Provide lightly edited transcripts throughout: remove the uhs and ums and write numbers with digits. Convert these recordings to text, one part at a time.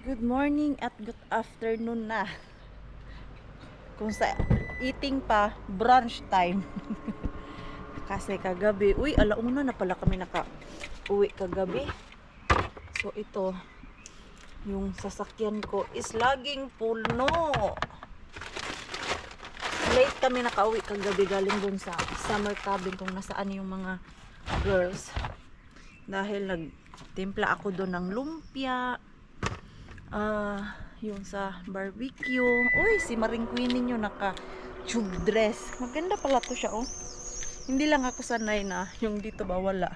Good morning at good afternoon na. Kung sa eating pa, brunch time. Kasi kagabi, uy, alauna na pala kami naka-uwi kagabi. So ito, yung sasakyan ko is laging puno. Late kami naka-uwi kagabi galing dun sa summer cabin kung nasaan yung mga girls. Dahil nagtimpla ako dun ng lumpia. Yung sa barbecue. Uy, si Maring Queen ninyo naka tube dress. Maganda pala to siya, oh. Hindi lang ako sanay na yung dito ba wala.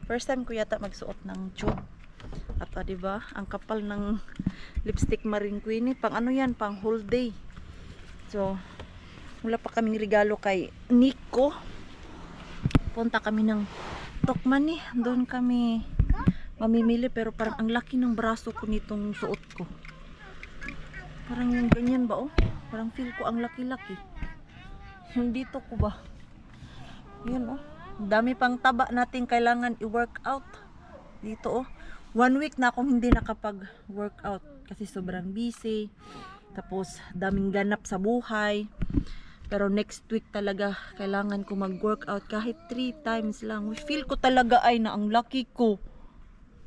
First time ko yata magsuot ng tube. At diba, ang kapal ng lipstick Maring Queen, pang ano yan, pang whole day. So, wala pa kaming regalo kay Nico. Punta kami ng Tokman. Doon kami mamimili, pero parang ang laki ng braso ko nitong suot ko. Parang yung ganyan ba, oh? Parang feel ko ang laki-laki. Yung dito ko ba? Yan, oh. Dami pang taba natin kailangan i-workout. Dito, oh. 1 week na akong hindi nakapag-workout kasi sobrang busy. Tapos, daming ganap sa buhay. Pero next week talaga kailangan ko mag-workout kahit 3 times lang. Feel ko talaga ay na ang laki ko.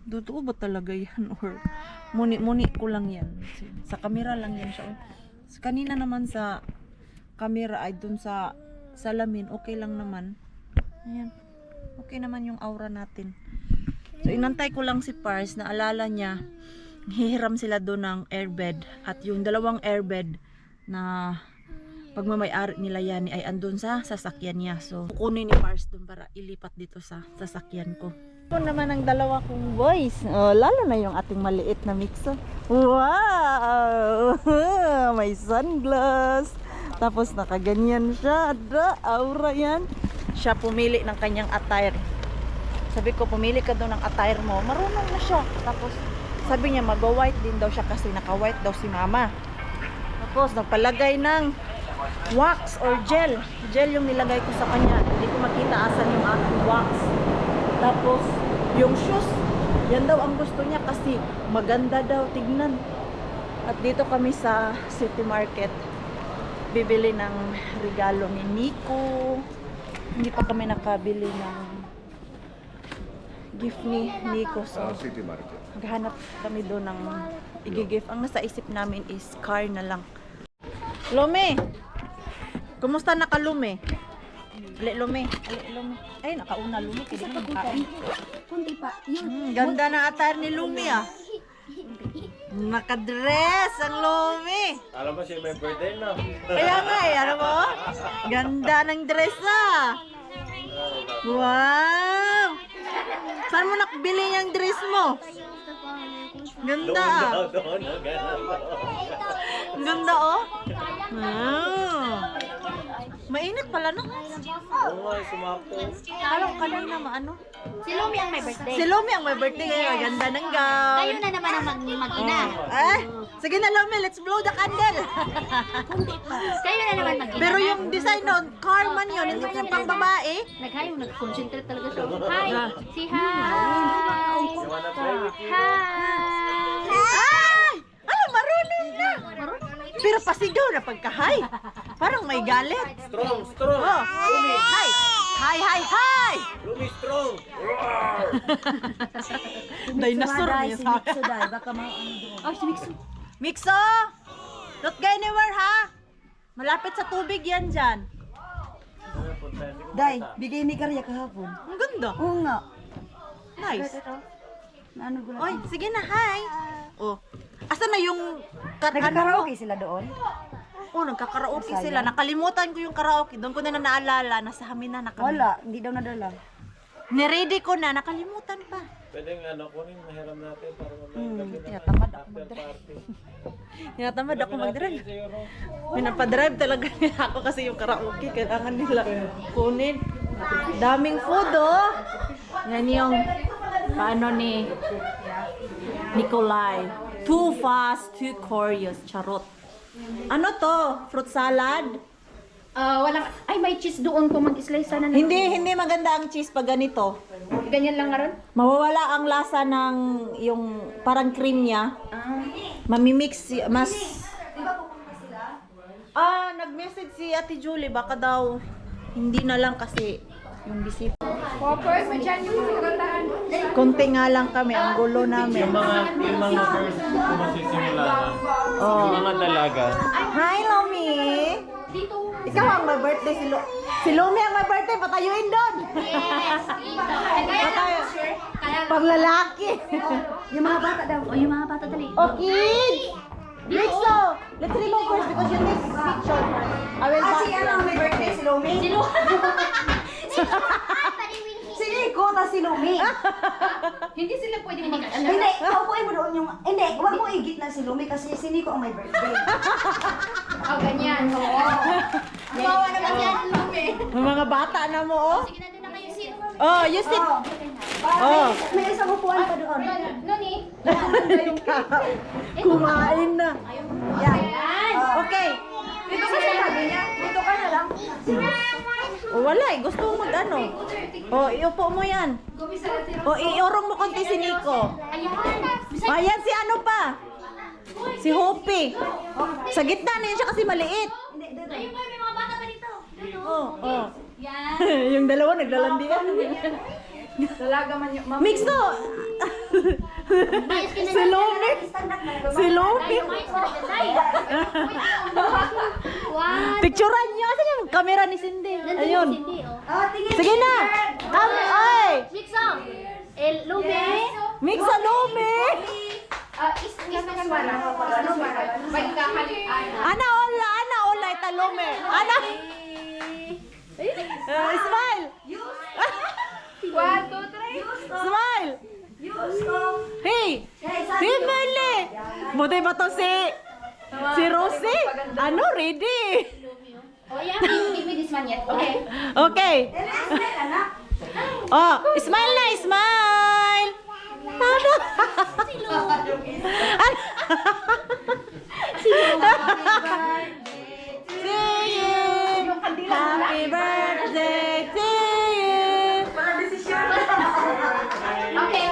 Totoo ba talaga yan? Or muni ko lang yan? Sa camera lang yan siya. Kanina naman sa camera ay dun sa salamin, okay lang naman. Ayan. Okay naman yung aura natin. So inantay ko lang si Pars, naalala niya, hihiram sila doon ng airbed. At yung dalawang airbed na pagmamay-ari nila yan ay andun sa sasakyan niya. So kukunin ni Pars doon para ilipat dito sa sasakyan ko. Ito naman ang dalawa kong boys. Oh, lalo na yung ating maliit na mixo. Wow! May sunglass. Tapos nakaganyan siya. Aura yan. Siya pumili ng kanyang attire. Sabi ko, pumili ka daw ng attire mo. Marunong na siya. Tapos sabi niya, mag-white din daw siya kasi naka-white daw si mama. Tapos nagpalagay ng wax or gel. Gel yung nilagay ko sa kanya. Hindi ko makita asan yung aking wax. Tapos, yung shoes, yan daw ang gusto niya kasi maganda daw tignan. At dito kami sa City Market, bibili ng regalo ni Nico. Hindi pa kami nakabili ng gift ni Nico. So, City Market. maghanap kami doon ng i-gift. Ang nasa isip namin is car na lang. Lume! Kumusta naka-Lume? Lume. Ay, nakauna Lume. Pwede na magkain. Kunti pa. Ganda na attire ni Lume, ah. Nakadress ang Lume. Alam mo siya may birthday na. Kaya nga eh, ano mo? Ganda ng dress, ah. Wow! Saan mo nakabili niyang dress mo? Ganda, ah. Ganda, oh. Mainit pala, no? Oo nga, sumako. Alam kanina maano? Si Lumi ang may birthday. Si Lumi ang may birthday ngayon. Ganda ng gown. Kayo na naman ang mag-ina. Sige na Lumi, let's blow the candle. Kayo na naman mag-ina. Pero yung design nun, car man yun, hindi yung pang babae. Nag-hi, nag-concentrate talaga siya. Hi! Si hi! You wanna play with you? Hi! Ay! Ano, marunong na. Pero pasigaw na pagka-hi. Parang may galit. Strong, strong. Oh, hi! Hi, hi, hi! Lumi, strong. Roar! Dinosaur niya sa Oh, si Mixo. Mixo! Don't go anywhere, ha? Malapit sa tubig yan dyan. Day, bigay ni Karya kahapon. Ang ganda. Oo nga. Nice. Ano gulat? Oy, sige na, hi. Oh. Asa na yung Nagkakaraoke sila doon? Oh, nagkakaraoke sila. Nakalimutan ko yung karaoke. Doon ko na naalala. Nasa amin na nakalimutan. Wala, hindi daw nadala. Niready ko na. Nakalimutan pa. Pwedeng ano kunin, mahiram natin para mamaya Tinatamad ako after mag-drive. party. Tinatamad ako mag-drive. Siguro. Pinapadrive talaga nila ako kasi yung karaoke. Kailangan nila kunin. Daming food, oh. Yan yung paano ni Nikolai. Too fast, too curious. Charot. Ano to? Fruit salad? Walang, ay may cheese doon kung mag-slice sana na. Hindi maganda ang cheese pag ganito. Ganyan lang nga ron? Mawawala ang lasa ng yung parang cream niya. Mamimix, mas... Nag-message si Ate Julie, baka daw hindi na lang kasi yung bisita. Konti nga lang kami, ang gulo namin. Yung mga first kumasisimula na. Yung mga dalaga. Hi, Lomi! Dito. Ikaw ang may birthday, si Lomi ang may birthday, patayuin doon! Yes, dito. Patayo. Kaya, Pang lalaki! Yung mga bata daw. o yung mga bata dali. Oh, kids! Rixo! Let's remove first because you take picture. I will pass Si ano, may birthday si Lumi? Sino? Si Nico, ta si Lumi. Hindi sila pwedeng mag-ano. Hindi, paupuin mo doon yung... Hindi, huwag mo igit na si Lumi kasi si Nico ang may birthday. Oh, ganyan. Oo. Bawa naman yan, Lumi. May mga bata na mo, oh. Sige na din na kayo sit. Oh, you sit. Para may isang upuan pa doon. Noni. Kumain na. Yan. Okay. Dito ka sa tabi niya. Dito ka na lang. Oh, wala eh. Gusto mo mag-ano. Oh, iupo mo yan. Oh, iorong mo konti si Nico. Ayan. Ayan si ano pa. Si Hopi. Sa gitna na yun siya kasi maliit. Ayun pa, may mga bata pa dito. Oh, oh. Yan. Yung dalawa naglalandian. Mix to. Mayos ka na Si Lomi. Si Lomi. Mayos ka na dyan. One. Picturean niyo. Asan yung camera ni Cindy? Nandun Ayun. si Cindy, oh. Oh, tingin. Sige na. Ay. Mix up. Lumi. Mix sa Lomi. Ana ola ita Lomi. Ana. Smile. 1, 2, 3. Smile. Hey. Himeli. Buti ba to si Rosie? Ano, ready? Oh, yeah. Give me this one yet. Okay. Okay. Oh, smile na, smile. Ano? See you. Happy birthday to you. Okay.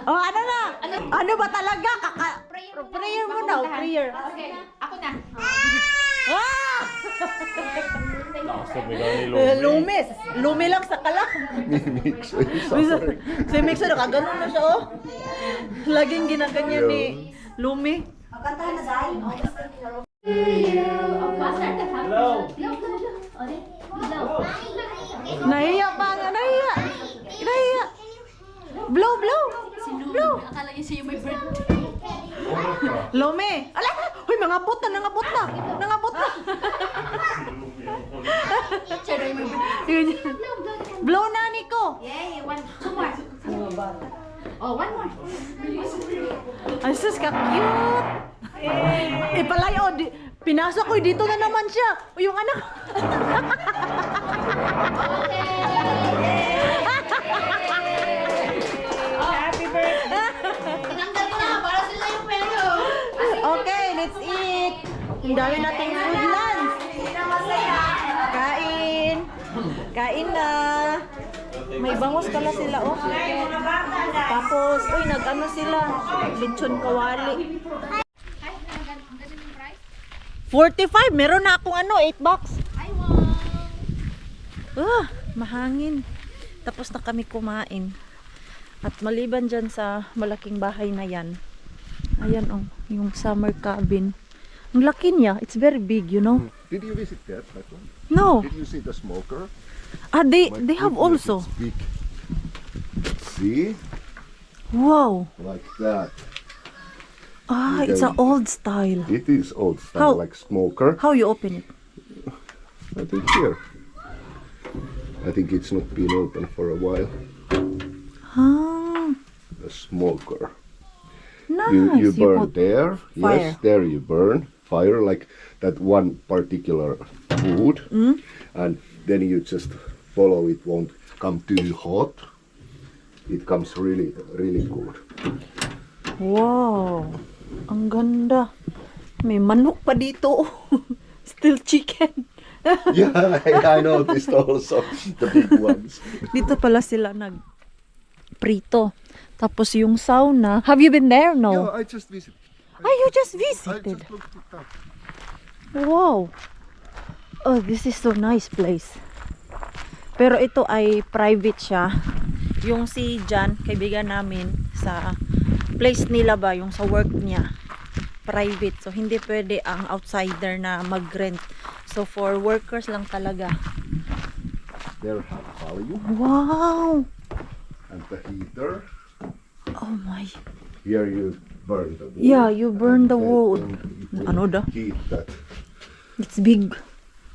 Oh, ano na? Ano ba talaga? Prayer mo na, prayer. Okay. Ako na. Ah! Sabi nga ni Lumis. Lumi lang sa kalak. Mix is suffering. Si Mixer, nakaganon na siya, oh. Laging ginaganyan ni Lumi. Kantahan na dahil. Pastor ka ha? Hello. Hello. Nahiya pa nga, nahiya. Nahiya. Blow, blow. Blow. Akala niya siya may birthday. Lumi. Ala! Uy, nangabot na, nangabot na. Nangabot na. Siya na yung may birthday. Yun yan. Blow na, Nico. Yay, two more. Oh, one more. Ay, sus, ka-cute. Ipalayo, pinasok ko, dito na naman siya. O, yung anak. Tinanggal ko na para sila yung pelo. Okay, let's eat. Ang dami nating food lunch. Kain. Kain na. May bangos pala sila, oh. Tapos, uy, nag-ano sila. Lechon kawali. 45. Meron na akong ano, 8 bucks. Mahangin. Tapos na kami kumain. At maliban dyan sa malaking bahay na yan. Ayan, oh, yung summer cabin. Ang laki niya. It's very big, you know. Did you visit that one? No. Did you see the smoker? They My have goodness, also. It's big. See? Wow. Like that. Ah, You it's an can- old style. It is old How- style, like smoker. How you open it? I think here. I think it's not been open for a while. Ah, A smoker. nice. You burn put there. fire. Yes, there you burn fire like that one particular food, Mm. and then you just follow. It won't come too hot. It comes really, really good. Wow. Ang ganda. May manok pa dito. Still chicken. Yeah, I noticed also the big ones. Dito pala sila nag-prito. Tapos yung sauna. Have you been there? Yeah, No. I just visited. Ah, you just I visited. just looked it up. Wow. Oh, this is so nice place. Pero ito ay private siya. Yung si Jan, kaibigan namin, sa place nila ba, yung sa work niya, private. So, hindi pwede ang outsider na mag-rent. So, for workers lang talaga. There have value Wow! and the heater. Oh my. Here you burn the wood. Yeah, you burn the And wood. then it will Ano da? heat that. It's big.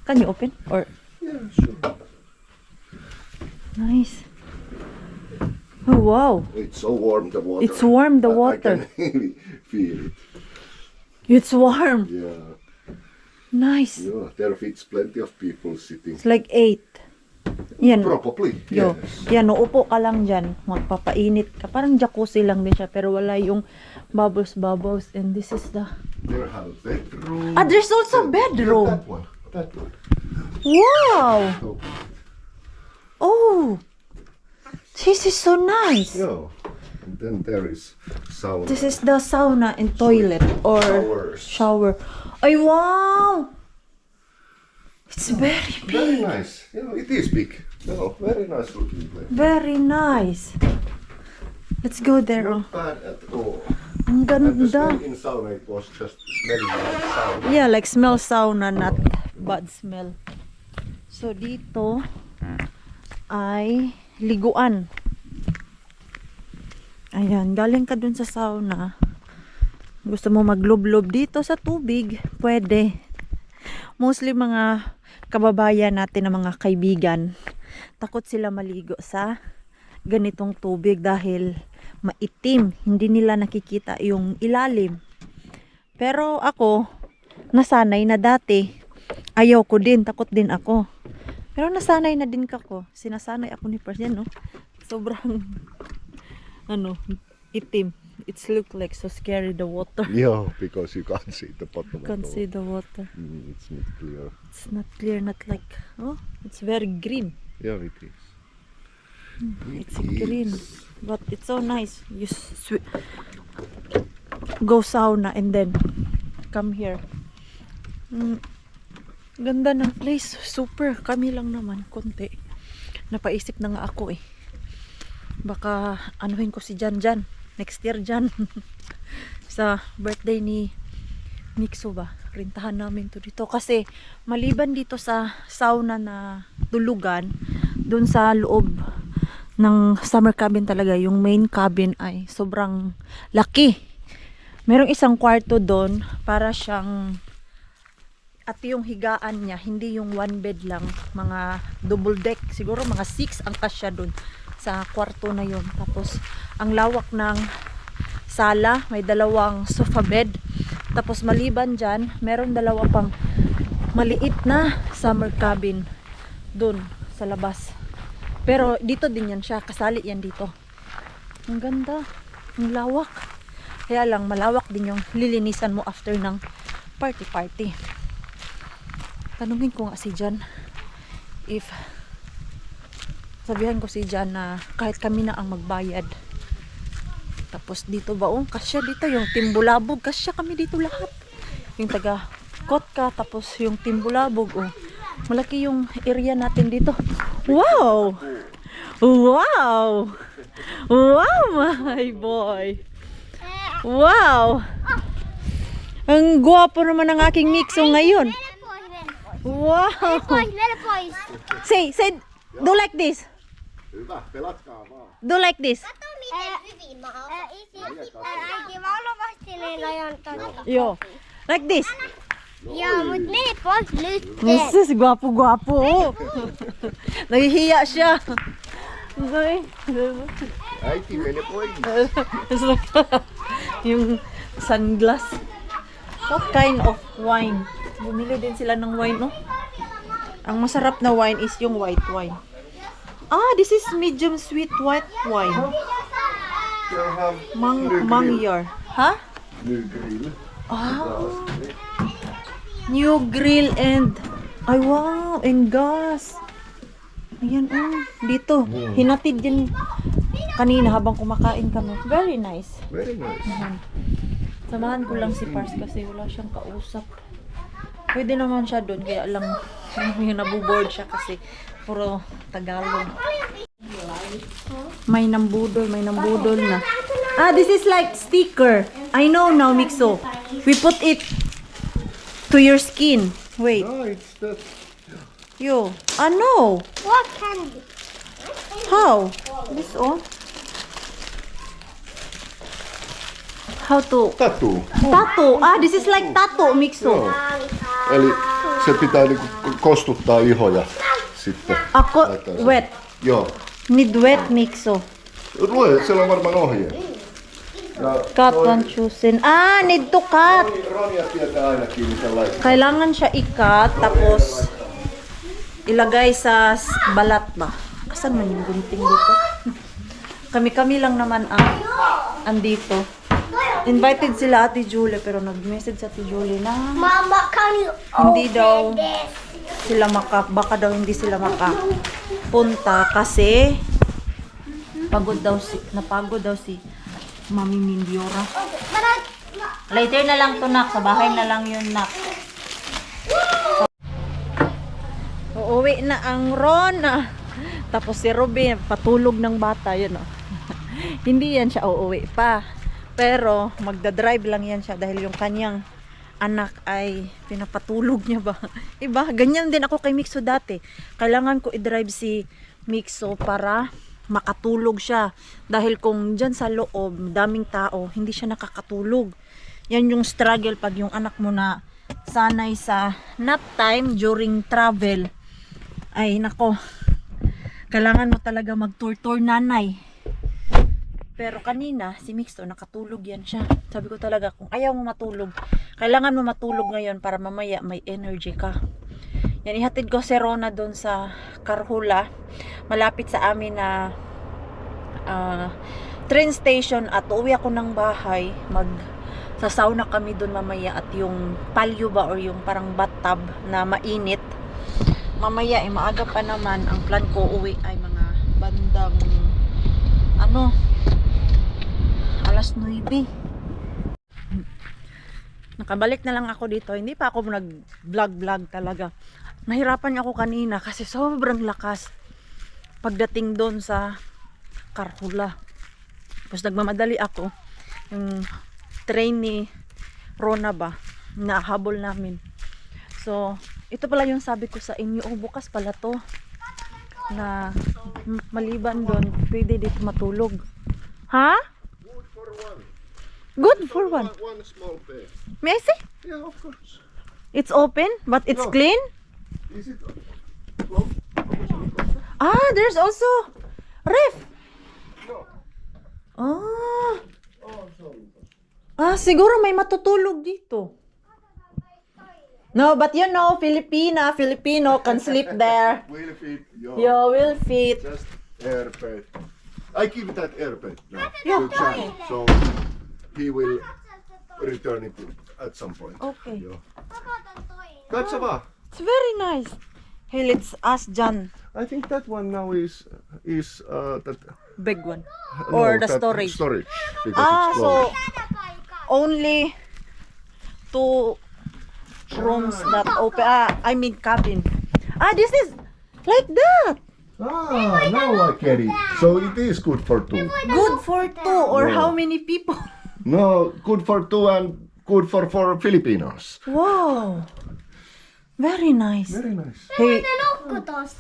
Can you open? Or Yeah, sure. nice. Oh wow. It's so warm, the water. It's warm, the I water. can really feel it. It's warm. Yeah. Nice. Yeah, there fits plenty of people sitting. It's like 8. Yan. Probably, Yo. yes. Yan, uupo ka lang dyan. Magpapainit ka. Parang jacuzzi lang din siya. Pero wala yung bubbles. And this is the... There have bedroom. Ah, there's also bedroom. That one. That one. Wow. So, Oh. This is so nice. yeah. And then there is sauna. This is the sauna and toilet. Or Showers. shower. Ay, wow. It's very big. Very nice. Yeah, it is big. No, very nice looking place. Very nice. Let's go there. Not bad at all. Ang And the smell ganda. in sauna, it was just smelling like sauna. Yeah, like smell sauna, not bad smell. So, dito ay liguan. Ayan, galing ka dun sa sauna. Gusto mo maglob-lob dito sa tubig, pwede. Mostly mga kababayan natin na mga kaibigan, takot sila maligo sa ganitong tubig dahil maitim. Hindi nila nakikita yung ilalim. Pero ako, nasanay na dati. Ayaw ko din, takot din ako. Pero nasanay na din ako. Sinasanay ako ni Persian, no? Sobrang, itim. It's look like so scary, the water. Yeah, because you can't see the bottom You can't at all. see the water. It's not clear. It's not clear, not like, oh, it's very green. Yeah, it is. It's green. But it's so nice. You go sauna and then come here. Ganda ng place. Super. Kami lang naman. Konti. Napaisip na nga ako eh. Baka anuhin ko si Jan. Next year Jan. Sa birthday ni Nikso ba. Rintahan namin to dito. Kasi maliban dito sa sauna na tulugan, dun sa loob ng summer cabin talaga, yung main cabin ay sobrang laki. Merong isang kwarto doon para siyang, at yung higaan niya, hindi yung one bed lang, mga double deck, siguro mga 6 ang kasya doon sa kwarto na yun. Tapos ang lawak ng sala, may 2 sofa bed. Tapos maliban dyan, meron 2 pang maliit na summer cabin doon sa labas. Pero dito din yan siya, kasali yan dito. Ang ganda, ang lawak. Kaya lang malawak din yung lilinisan mo after ng party. Tanungin ko nga si Jan if sabihan ko si Jan na kahit kami na ang magbayad. Tapos dito ba, kasya dito yung Timbulabog, kasya kami dito lahat. Yung taga Kotka, tapos yung Timbulabog, malaki yung area natin dito. Wow! Wow! Wow, my boy! Wow! Ang gwapo naman ng aking Nikso ngayon. Wow! Little boys. Say, do like this. Hyvä, pelatkaa vaan. Do like this. Yo. Like this. Ja, mut little boys lytten. Jesus, gwapo. Nahihiya siya. Okay. Äiti meni pois. It's like yung sunglass. What kind of wine? Bumili din sila ng wine, no? Ang masarap na wine is yung white wine. Ah, this is medium sweet white wine. There have Mangyar. Ha? new grill. Ah. New grill and... Ay, wow! And gas. Ayan, dito. Hinatid din kanina habang kumakain kami. Very nice. Very nice. Samahan ko lang si Pars kasi wala siyang kausap. Pwede naman siya doon, kaya lang yung nabuboard siya kasi puro Tagalog. May nambudol na. Ah, this is like sticker. I know now, Mixo. We put it to your skin. Wait. No, it's that. Yo. Ah, no. What candy? How? This on? How to? Tattoo. Tattoo. Ah, this is like tattoo, Mixo. Eli se pitää niinku kostuttaa ihoja sitten. Ako, Laittaa sen. wet. Joo. Need wet, Mixo. Lue, siellä on varmaan ohje. Ja Cut one chosen. Ah, need to cut. Ronja tietää ainakin miten laittaa. Kailangan siya i-cut, tapos ilagay sa balat ba? Asan man yung gunting dito? Kami-kami lang naman ang andito. Invited sila Ate Julie, pero nag-message sa Ate Julie na Mama, can you hindi daw open this? sila baka daw hindi sila makapunta kasi napagod daw si Mami Mindiora. Later na lang to, nak. Sa bahay na lang yun, nak. Uuwi na ang Rona. Tapos si Robin, patulog ng bata, yun, oh. Hindi yan siya uuwi pa. Pero magdadrive lang yan siya dahil yung kanyang anak ay pinapatulog niya ba. Iba, ganyan din ako kay Mixo dati. Kailangan ko i-drive si Mixo para makatulog siya. Dahil kung dyan sa loob, daming tao, hindi siya nakakatulog. Yan yung struggle pag yung anak mo na sanay sa nap time during travel. Ay, nako. Kailangan mo talaga mag-tour nanay. Pero kanina, si Mixo, nakatulog yan siya. Sabi ko talaga, kung ayaw mo matulog, kailangan mo matulog ngayon para mamaya may energy ka. Yan, ihatid ko si Rona doon sa Karhula. Malapit sa amin na train station at uuwi ako ng bahay. Sasauna kami doon mamaya at yung palyo ba or yung parang bathtub na mainit. Mamaya, maaga pa naman. Ang plan ko uwi ay mga bandang alas 9. Nakabalik na lang ako dito. Hindi pa ako nag-vlog talaga. Nahirapan ako kanina kasi sobrang lakas pagdating doon sa Karhula. Tapos nagmamadali ako. Yung train ni Rona ba, nahabol namin. So, ito pala yung sabi ko sa inyo. Oh, bukas pala to. Na maliban doon, pwede dito matulog. Ha? Good for one. One small bed. May I see? Yeah, of course. It's open, but it's No. clean? Is it closed? Ah, there's also ref. No. Ah, Oh, sorry. siguro may matutulog dito. No, but you know, Filipino can sleep there. Will fit. You will fit. Just air bed. I give that air bed now. Yeah. to Jan, so he will return it at some point. Okay. Yeah. Katsotaan. It's very nice. Hey, let's ask John. I think that one now is that Big one. Or the that storage. Storage because Ah, it's so closed. only 2 rooms that open. I mean cabin. This is like that. Now I get it. So it is good for 2. Good for 2 or No. how many people? No, good for 2 and good for 4 Filipinos. Wow. Very nice. Very nice. Hey,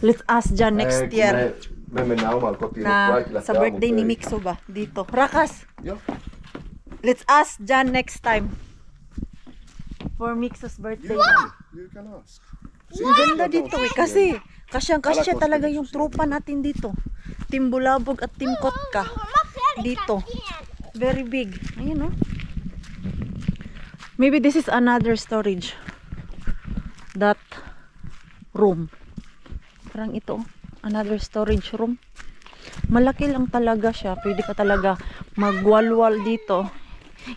let's ask John next year. Me mennään omaan kotiin. Na kaikki lähtee sa birthday ni aamutöihin. Mixo ba dito. Rakas. Joo. Let's ask John next time. For Mixo's birthday. You can ask. Ang ganda dito eh. Kasi kasyang-kasya talaga yung tropa natin dito. Team Bulabog at Team Kotka. Dito. Very big. Ayun, oh. Maybe this is another storage. That room. Parang ito. Another storage room. Malaki lang talaga siya. Pwede ka talaga magwalwal dito.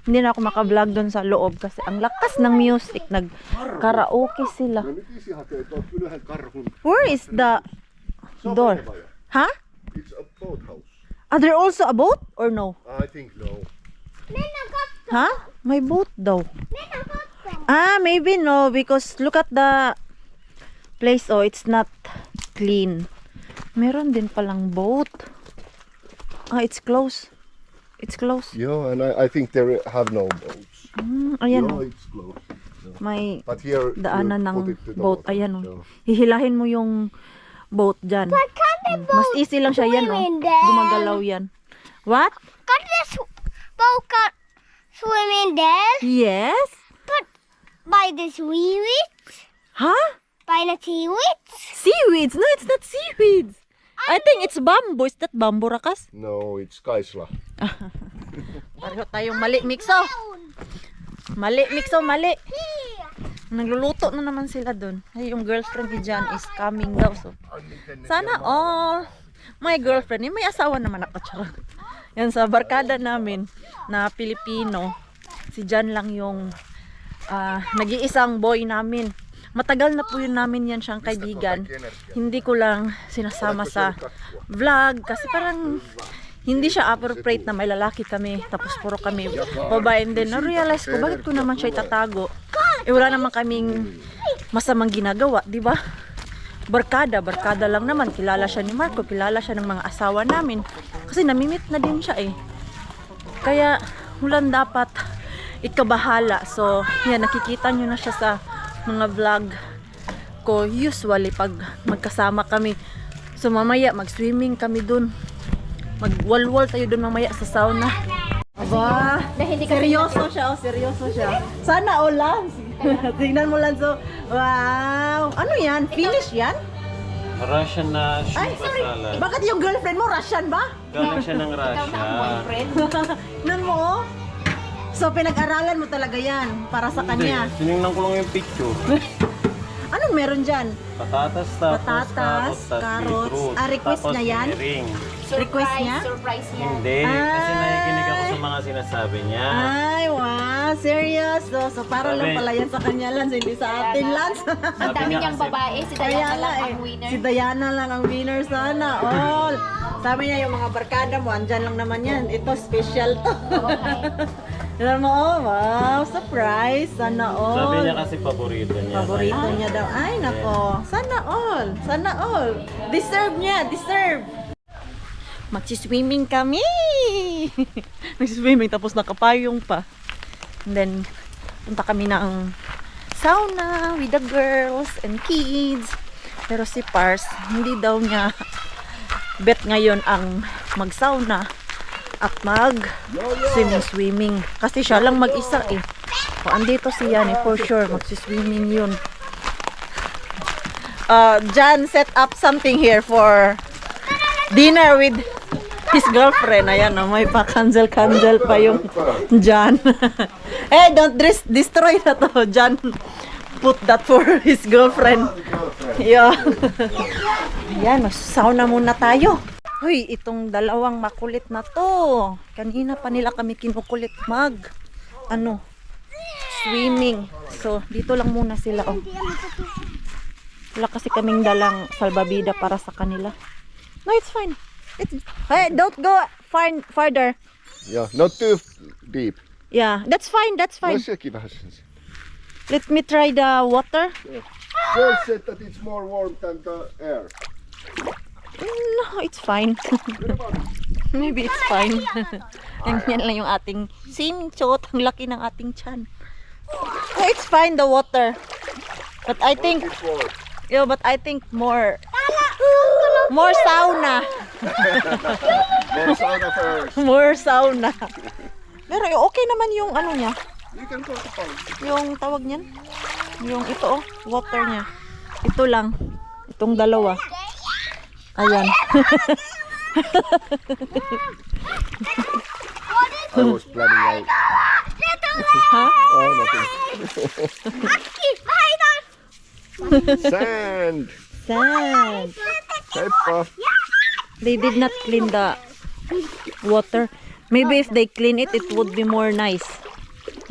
hindi na ako maka-vlog doon sa loob kasi ang lakas ng music. Nag-karaoke sila. No nyt isi hakee tuolta ylhäältä karhun. Where is the door? Huh? It's a boathouse. Are there also a boat or no? I think no. Huh? May boat daw. Ah, maybe no because look at the place. Oh, it's not clean. Meron din palang boat. Ah, it's closed. It's closed. Yeah, and I think they have no boats. Ayan Yeah, oh. it's closed. May But here daanan you ng put it to the boat. bottom, Ayan so. oh. Hihilahin mo yung boat dyan. Mas easy lang siya yan oh. Gumagalaw yan. What? Kan this boat swimming there? Yes? But by the seaweeds? Huh? By the seaweeds? Seaweeds? No, it's not seaweeds. I think it's bamboo. Is that bamboo, Rakas? No, it's Kaisla. Pareho tayong mali, Mixo. Mali, Mixo, mali. Nagluluto na naman sila dun. Ay, yung girlfriend ni Jan is coming daw. So, sana all. My girlfriend, may asawa naman ako. Charot. Yan sa barkada namin na Pilipino. Si Jan lang yung nag-iisang boy namin. Matagal na po yun namin yan siyang kaibigan. Hindi ko lang sinasama sa vlog kasi parang hindi siya appropriate na may lalaki kami tapos puro kami babae. And then na-realize ko bakit ko naman siya itatago. Eh wala naman kaming masamang ginagawa, di ba? Barkada lang naman. Kilala siya ni Marco, kilala siya ng mga asawa namin. Kasi namimit na din siya eh. Kaya walang dapat ikabahala. So, yan, nakikita nyo na siya sa mga vlog ko usually pag magkasama kami. So mamaya mag-swimming kami dun. Magwalwal tayo dun mamaya sa sauna. Aba, seryoso siya, oh, seryoso siya. Sana all Lance. Tingnan mo lang so. Wow. Ano yan? Finish yan? Russian na Ay, shrimp sorry. salad. Bakit yung girlfriend mo Russian ba? Galing siya ng Russia. Nan mo? Oh. So pinag-aralan mo talaga yan para sa kanya. Tinignan ko lang yung picture. Anong meron dyan? Patatas, tapos Patatas, carrots. beetroot. Ah, request Tapos niya yan? ring. Request niya? Surprise niya. Hindi, kasi nakikinig ako sa mga sinasabi niya. Ay, wow, serious. So para lang Sabi- pala yan sa kanya, Lance, hindi sa atin, Lance. Ang dami niya niyang kasi- babae, si Kaya Diana nga lang eh, ang winner. si Diana lang ang winner sana. All. Sabi niya yung mga barkada mo, andyan lang naman yan. Ito, special to. Alam mo, oh, wow, surprise. Sana all. Sabi niya kasi paborito niya. Paborito niya daw. Ay, nako. Sana all. Sana all. Deserve niya. Deserve. Magsiswimming kami. Magsiswimming tapos nakapayong pa. And then, punta kami ng sauna with the girls and kids. Pero si Pars, hindi daw niya bet ngayon ang mag-sauna at mag-swimming. Kasi siya lang mag-isa eh. O, andito si Yan eh, for sure, magsiswimming yun. Jan set up something here for dinner with his girlfriend. Ayan o, may pa-cancel pa yung Jan. Eh, don't destroy na to. Jan put that for his girlfriend. Yeah. Ayan, sauna muna tayo. Hoy, itong dalawang makulit na to. Kanina pa nila kami kinukulit swimming. So, dito lang muna sila. Oh. Wala kasi kaming dalang salbabida para sa kanila. No, it's fine. Hey, don't go farther. Yeah, not too deep. Yeah, that's fine, that's fine. Voisi sekin vähän sen. Let me try the water. Girl said that it's more warm than the air. No, it's fine. Maybe it's fine. Yan lang yung ating swimming suit. Ang laki ng ating tiyan. No, it's fine, the water. But I think, It's warm. yeah, but I think more sauna. More sauna first. More sauna. Pero okay naman yung ano niya. You can go to pond. Yung tawag niyan. Yung ito water niya. Ito lang. Itong dalawa. Ayan. I was planning out. Huh? Oh, nothing. Sand. Sand. Heippa. They did not clean the water. Maybe if they clean it, it would be more nice.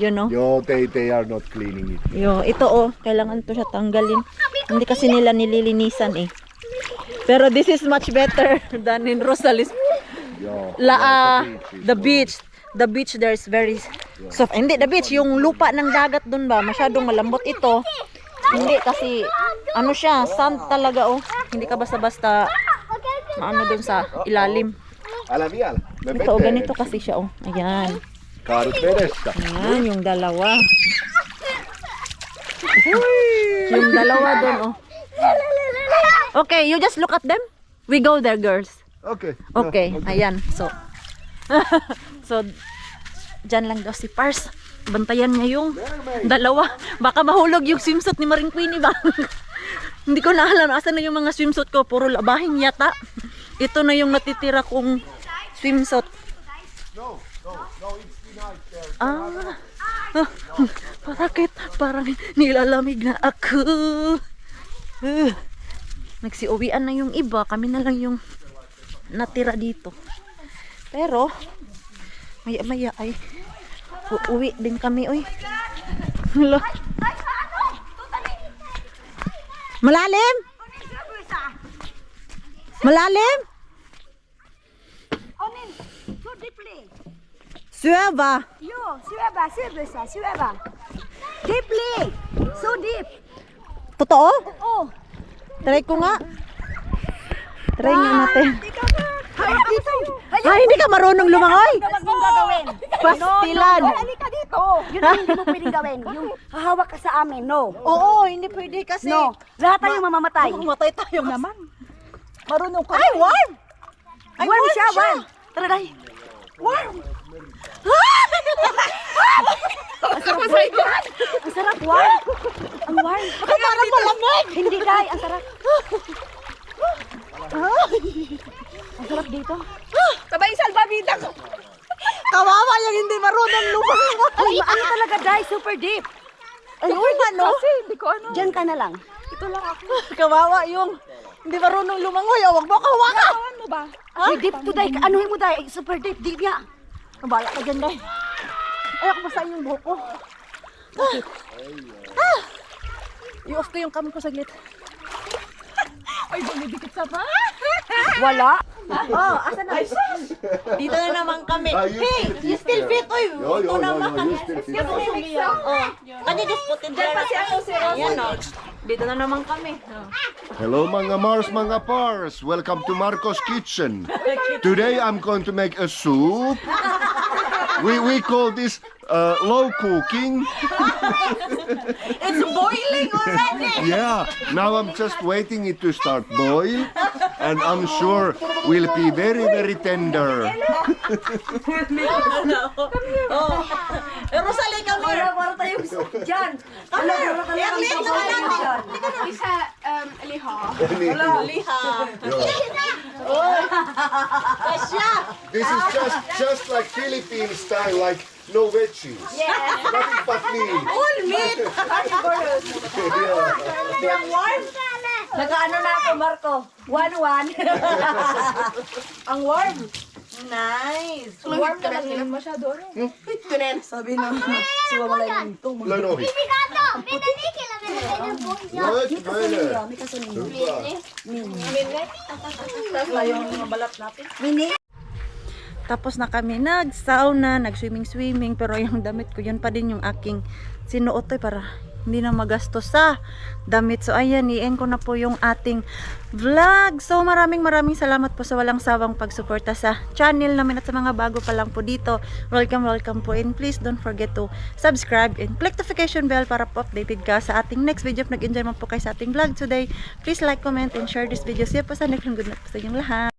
You know? Yo, they are not cleaning it. Yo, ito oh, kailangan to siya tanggalin. Hindi kasi nila nililinisan eh. Pero this is much better than in Rosales. Yo, The beach. The beach there is very soft. Hindi, the beach, yung lupa ng dagat dun ba, masyadong malambot ito. Hindi kasi, ano siya, sand talaga oh. Hindi ka basta-basta, maano dun sa ilalim. Älä vielä. Me Ito, veteen. ganito kasi siya oh. Ayan. Kaadut vedessä. Ayan, yung dalawa. Yung dalawa dun oh. Okay, you just look at them. We go there, girls. Okay. Okay, ayan. So, so, dyan lang daw si Pars. Bantayan niya yung dalawa. Baka mahulog yung swimsuit ni Maring Queenie ba? Hindi ko na alam. Asan na yung mga swimsuit ko? Puro labahin yata. Ito na yung natitira kong swimsuit. Bakit? Parang nilalamig na ako. Nagsiuwian na yung iba. Kami na lang yung natira dito. Pero, maya-maya ay uuwi din kami. Uy. Hala. Malalim? Malalim? Onin, so deeply. Sueva. Yo, syvä. Deeply. So deep. Totoo? Oh. Try ko nga. Try nga natin. Dito. Ay, hindi ka marunong lumangoy. Wag mong gagawin. Pastilan. Halika dito. Yun ang hindi mo pwedeng gawin. Yung hahawak ka sa amin. No. Oo, hindi pwede kasi. No. Lahat tayo mamamatay. Matay tayo naman. Marunong ka. Ay, warm! Ay, Warm siya, siya. warm. Tara, dai. Warm! Ang sarap, warm. Ang warm. Bakit parang malamig? Hindi, dai. Ang sarap. Ang sarap dito. Sabay salbabida ko. Kawawa yung hindi marunong lumangoy. Ay, ano talaga, dai? Super deep. Ayun, ano? Hindi ko ano. Diyan ka na lang. Kawawa yung hindi marunong lumangoy. Oh, wag mo kawakan. Ano ba? Ay, deep to, dai. Anuhin mo, dai. Super deep. Deep niya. Nabala ka dyan, Day. Ay, ako basa yung buhok ko. I-off ko yung cam ko saglit. Ay, bumidikit sa pa. Wala. Oh, asa na? Dito na naman kami. Ah, Hey, you still fit, oy. Yo, Ito naman yo, kami. you still fit. Oh, can you just put it there? Diyan pa si ako, si Rosa. Yan, oh. Dito na naman kami. Oh. Hello mga Mars, mga Pars. Welcome to Marco's Kitchen. Today I'm going to make a soup. We call this low cooking. It's boiling already. Yeah, now I'm just waiting it to start boil. And I'm sure will be very, very tender. Oh. Rosalie, come here. Para tayong soup dyan. Come here. I-clean naman natin. Isa, liha. Liha. Kasya. This is just like Philippine style, like no veggies. Nothing but meat. All meat. Yeah. Warm. Nag-ano na ako, Marco? 1-1. Ang warm. Nice. Warm na lang yun. Masyado. Sabi na. Suwamalay ng itong mga. Lanohi. May kaso ninyo. Yung mga balat natin. Mini. Tapos na kami nag-sauna, nag-swimming, pero yung damit ko, yun pa din yung aking sinuot para hindi na magastos sa damit. So ayan, i-end ko na po yung ating vlog. So maraming salamat po sa walang sawang pagsuporta sa channel namin at sa mga bago pa lang po dito. Welcome po, and please don't forget to subscribe and click the notification bell para po updated ka sa ating next video. If nag-enjoy mo po kayo sa ating vlog today, please like, comment, and share this video. See you po sa next. Good night po sa inyong lahat.